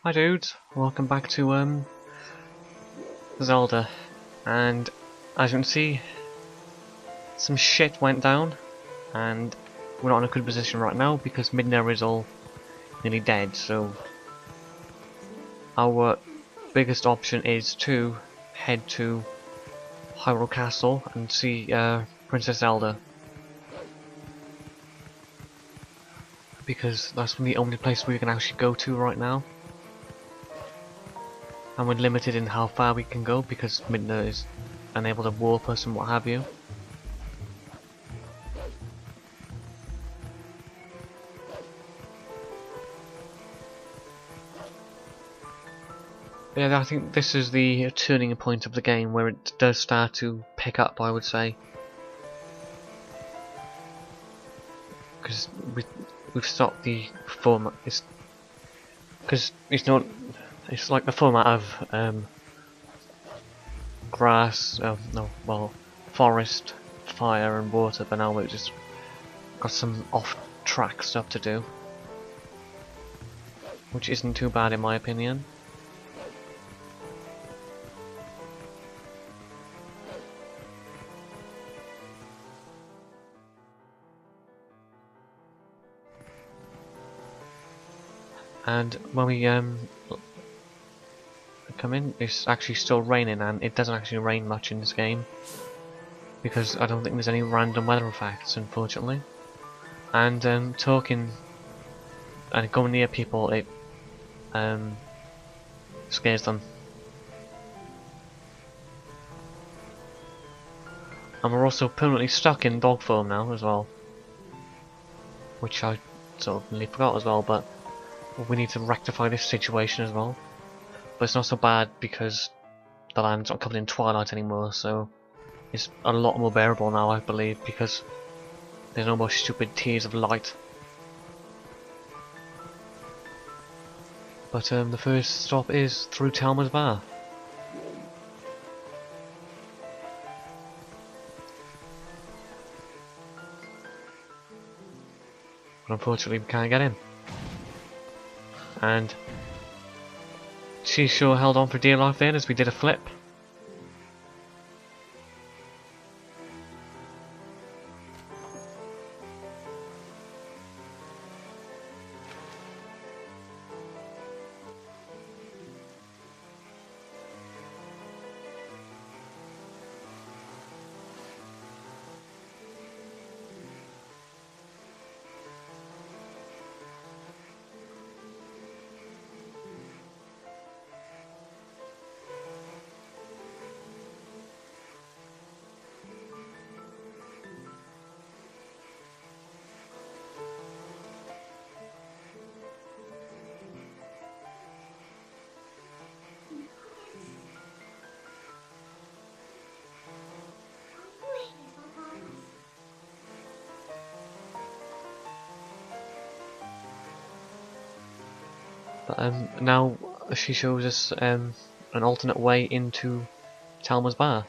Hi dudes, welcome back to Zelda, and as you can see, some shit went down, and we're not in a good position right now because Midna is all nearly dead, so our biggest option is to head to Hyrule Castle and see Princess Zelda, because that's the only place we can actually go to right now. And we're limited in how far we can go because Midna is unable to warp us and what have you. Yeah, I think this is the turning point of the game where it does start to pick up, I would say. Because we've stopped the format. Because it's not. It's like the format of grass, no, well, forest, fire, and water. But now we've just got some off-track stuff to do, which isn't too bad in my opinion. And when we come in, it's actually still raining, and it doesn't actually rain much in this game because I don't think there's any random weather effects, unfortunately. And talking and going near people, it scares them. And we're also permanently stuck in dog form now as well, which I sort of nearly forgot as well, but we need to rectify this situation as well. But it's not so bad because the land's not covered in Twilight anymore, so it's a lot more bearable now, I believe, because there's no more stupid tears of light. But the first stop is through Talma's Bar. But unfortunately we can't get in. And she sure held on for dear life then as we did a flip. But now she shows us an alternate way into Talma's Bar.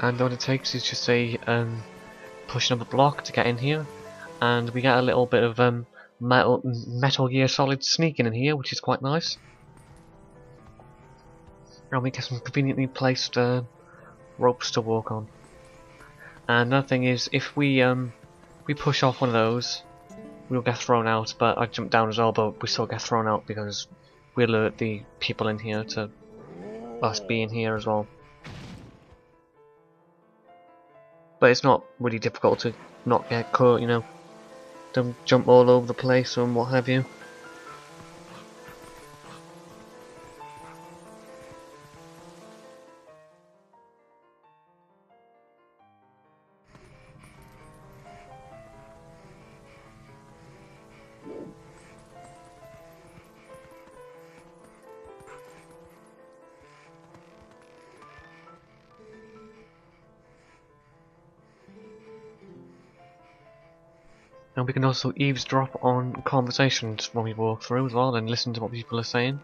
And all it takes is just a pushing up a block to get in here, and we get a little bit of Metal Gear Solid sneaking in here, which is quite nice. And we get some conveniently placed ropes to walk on. And another thing is, if we push off one of those, we'll get thrown out. But I jumped down as well, but we still get thrown out because we alert the people in here to us being here as well. But it's not really difficult to not get caught, you know. Don't jump all over the place and what have you. And we can also eavesdrop on conversations when we walk through as well and listen to what people are saying.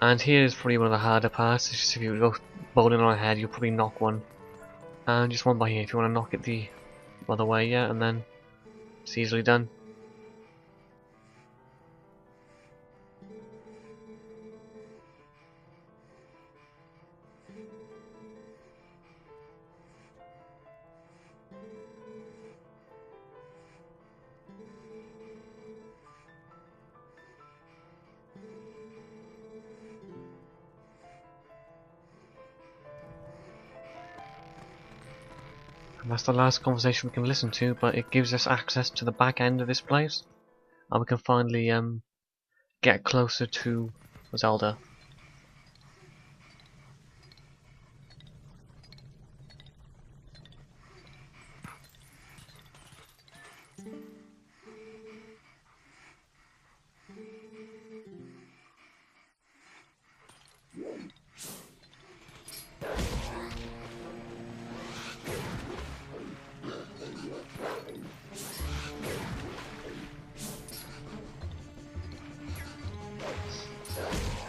And here is probably one of the harder parts. It's just if you go bowling on a head, you'll probably knock one. And just one by here if you want to knock it the other way, yeah, and then it's easily done. And that's the last conversation we can listen to, but it gives us access to the back end of this place. And we can finally get closer to Zelda.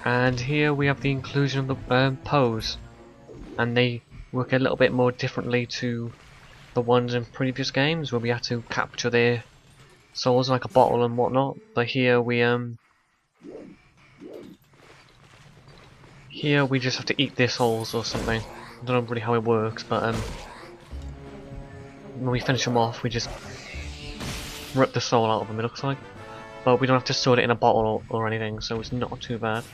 And here we have the inclusion of the pose, and they work a little bit more differently to the ones in previous games where we had to capture their souls like a bottle and whatnot. But here we just have to eat their souls or something. I don't know really how it works, but when we finish them off, we just rip the soul out of them. It looks like, but we don't have to store it in a bottle or anything, so it's not too bad.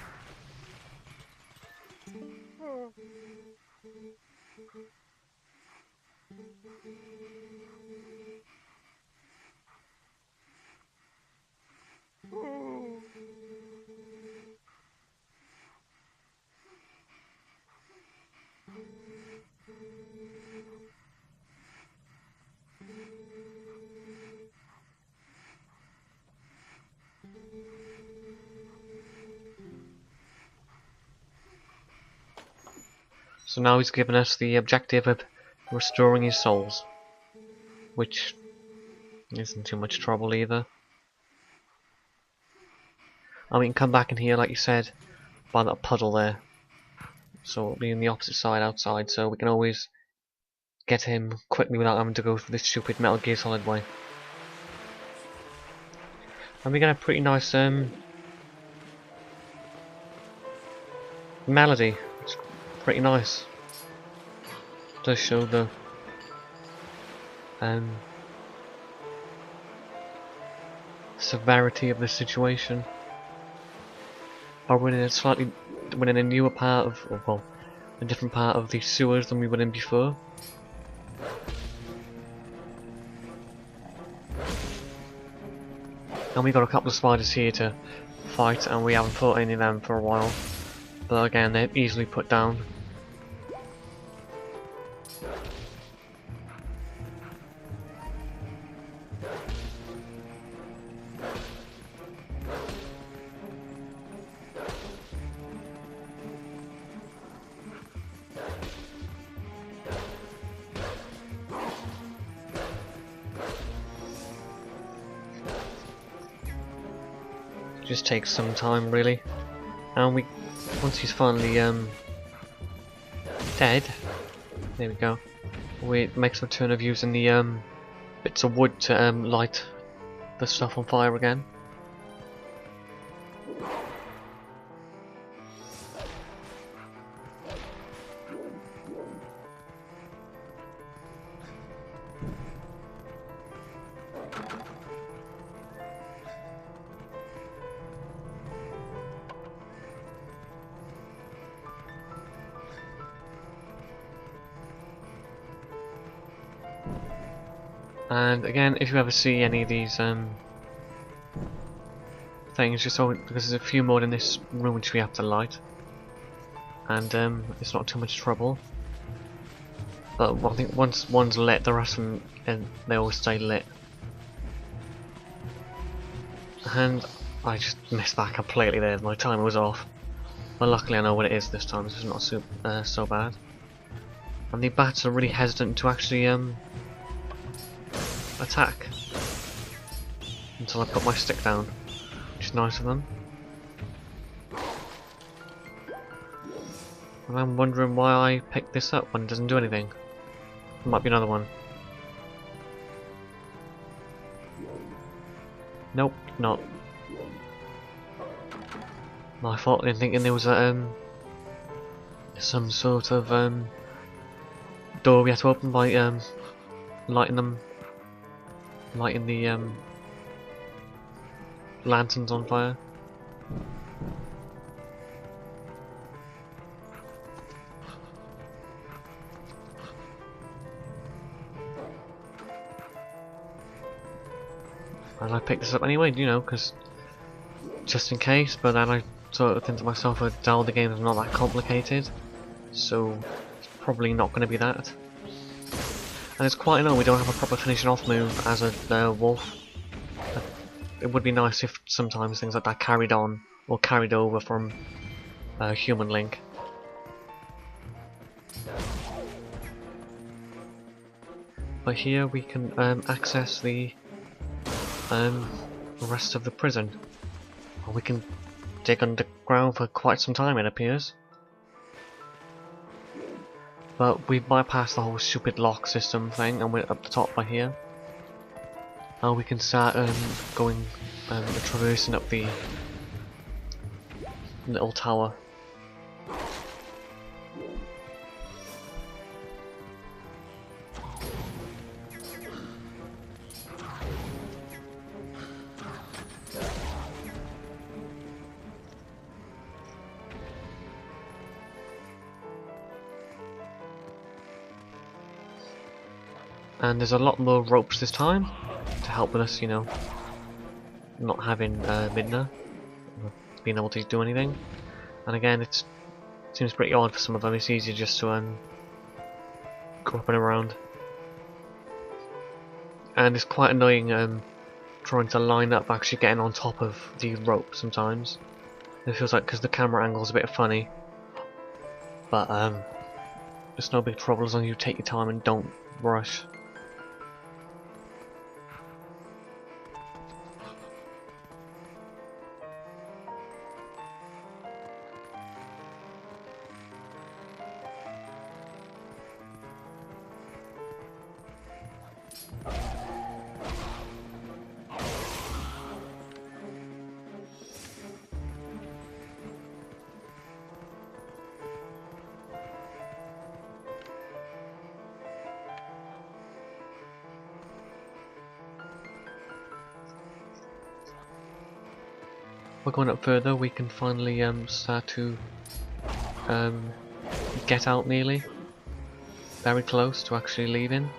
So now he's given us the objective of restoring his souls, which isn't too much trouble either. And we can come back in here, like you said, by that puddle there. So it'll be on the opposite side outside, so we can always get him quickly without having to go through this stupid Metal Gear Solid way. And we get a pretty nice melody. It's pretty nice. It does show the severity of the situation. But we're in a newer part of, or, well, a different part of the sewers than we were in before. And we got a couple of spiders here to fight, and we haven't fought any of them for a while. But again, they're easily put down. Just takes some time, really. And once he's finally dead, there we go. We make some turn of using the bits of wood to light the stuff on fire again. And again, if you ever see any of these things, just so because there's a few more in this room which we have to light, and it's not too much trouble. But I think once one's lit, the rest of them they always stay lit. And I just missed that completely there, my timer was off. But luckily I know what it is this time, so it's not so bad. And the bats are really hesitant to actually attack until I put my stick down, which is nice of them. And I'm wondering why I picked this up when it doesn't do anything. There might be another one. Nope, not. My fault in thinking there was a, some sort of door we had to open by lighting the lanterns on fire. And I picked this up anyway, you know, because just in case. But then I sort of think to myself, a Zelda game is not that complicated, so it's probably not going to be that. And it's quite annoying we don't have a proper finishing off move as a wolf. It would be nice if sometimes things like that carried on or carried over from human Link. But here we can access the rest of the prison. We can dig underground for quite some time, it appears. But we bypassed the whole stupid lock system thing and we're up the top by here. Now we can start going traversing up the little tower. And there's a lot more ropes this time to help with us, you know, not having Midna, being able to do anything. And again, it seems pretty odd for some of them. It's easier just to go up and around. And it's quite annoying trying to line up actually getting on top of the rope sometimes. It feels like because the camera angle's a bit funny, but it's no big trouble as long as you take your time and don't rush. We're going up further, we can finally start to get out nearly. Very close to actually leaving.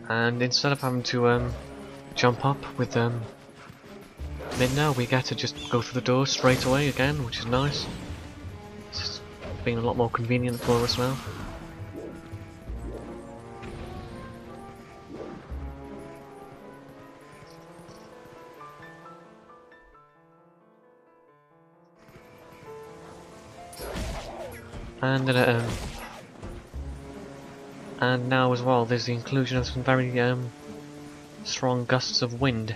And instead of having to jump up with Midna, we get to just go through the door straight away again, which is nice. It's been a lot more convenient for us now. And now as well, there's the inclusion of some very strong gusts of wind.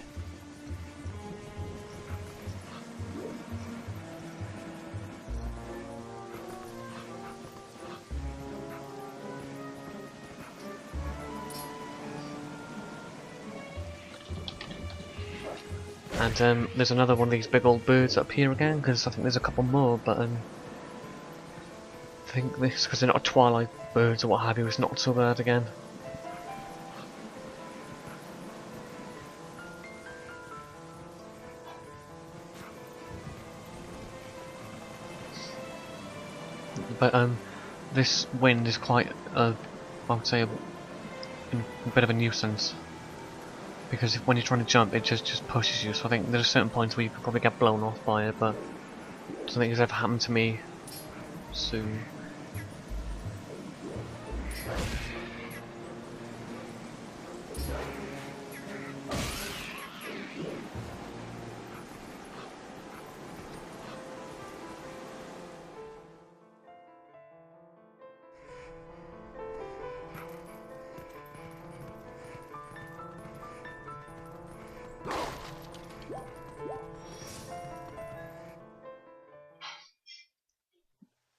And there's another one of these big old birds up here again, because I think there's a couple more, but I think this, because they're not Twilight birds or what have you, it's not so bad again. But this wind is quite, I would say, a bit of a nuisance. Because when you're trying to jump, it just pushes you. So I think there's certain points where you could probably get blown off by it, but something has ever happened to me soon.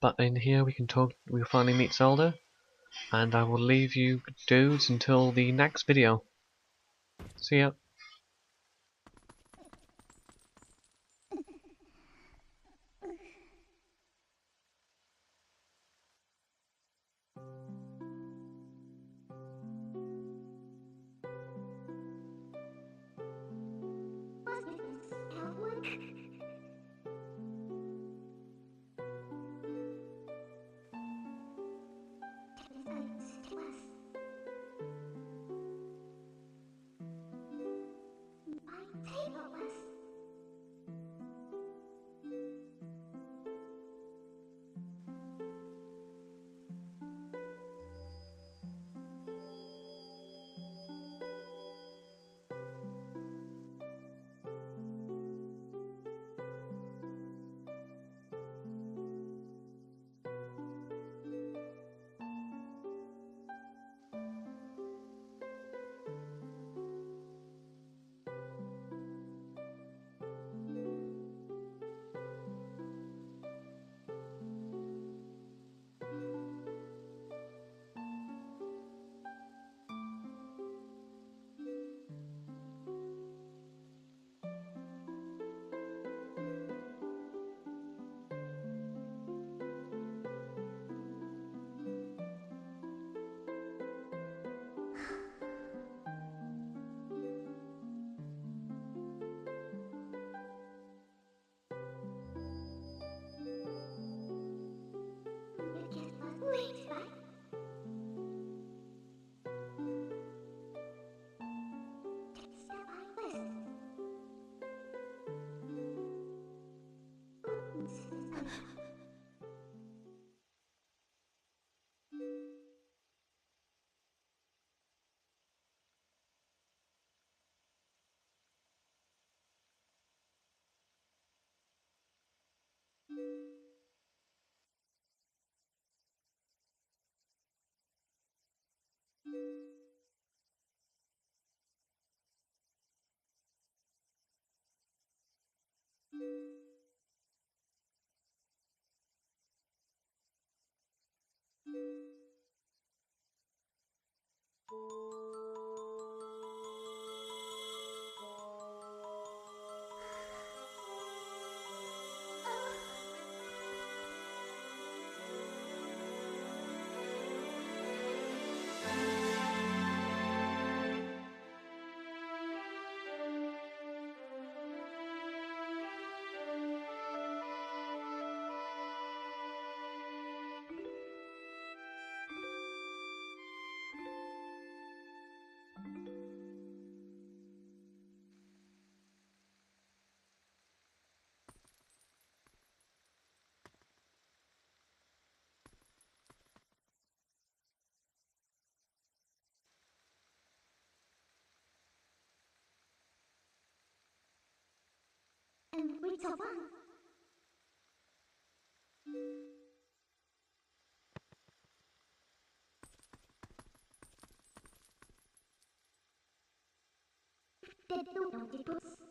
But in here we'll finally meet Zelda, and I will leave you dudes until the next video. See ya. And wait so long. Dead don't it was.